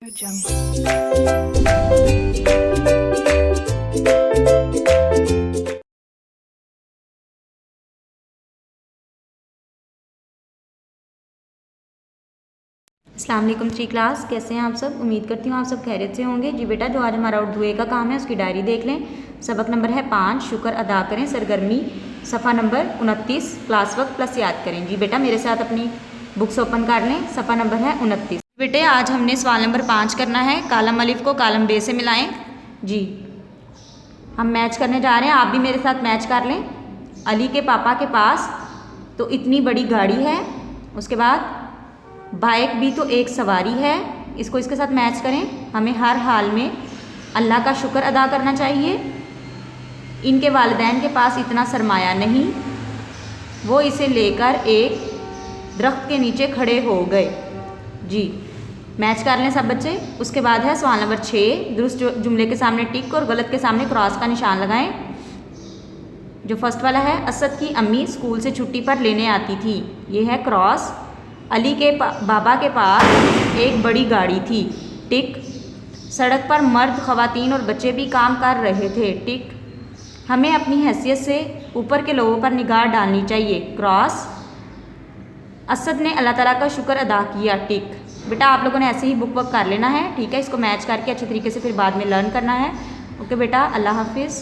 अस्सलाम वालेकुम three class, कैसे हैं आप सब। उम्मीद करती हूँ आप सब खैरियत से होंगे। जी बेटा, जो आज हमारा उर्दू ए का काम है उसकी डायरी देख लें। सबक नंबर है 5, शुक्र अदा करें, सरगर्मी, सफ़ा नंबर 29, क्लास वर्क प्लस याद करें। जी बेटा, मेरे साथ अपनी बुक्स ओपन कर लें। सफ़ा नंबर है 29। बेटे, आज हमने सवाल नंबर 5 करना है। कालम अलिफ को कालम बे से मिलाएं। जी, हम मैच करने जा रहे हैं, आप भी मेरे साथ मैच कर लें। अली के पापा के पास तो इतनी बड़ी गाड़ी है, उसके बाद बाइक भी तो एक सवारी है। इसको इसके साथ मैच करें। हमें हर हाल में अल्लाह का शुक्र अदा करना चाहिए। इनके वालिदैन के पास इतना सरमाया नहीं, वो इसे लेकर एक दरख्त के नीचे खड़े हो गए। जी, मैच कर लें सब बच्चे। उसके बाद है सवाल नंबर 6, दुरुस्त जुमले के सामने टिक और गलत के सामने क्रॉस का निशान लगाएं। जो फर्स्ट वाला है, असद की अम्मी स्कूल से छुट्टी पर लेने आती थी, ये है क्रॉस। अली के बाबा के पास एक बड़ी गाड़ी थी, टिक। सड़क पर मर्द, ख़वातीन और बच्चे भी काम कर रहे थे, टिक। हमें अपनी हैसियत से ऊपर के लोगों पर निगाह डालनी चाहिए, क्रॉस। असद ने अल्लाह ताला का शुक्र अदा किया, टिक। बेटा, आप लोगों ने ऐसे ही बुक वर्क कर लेना है, ठीक है। इसको मैच करके अच्छे तरीके से फिर बाद में लर्न करना है। ओके बेटा, अल्लाह हाफिज़।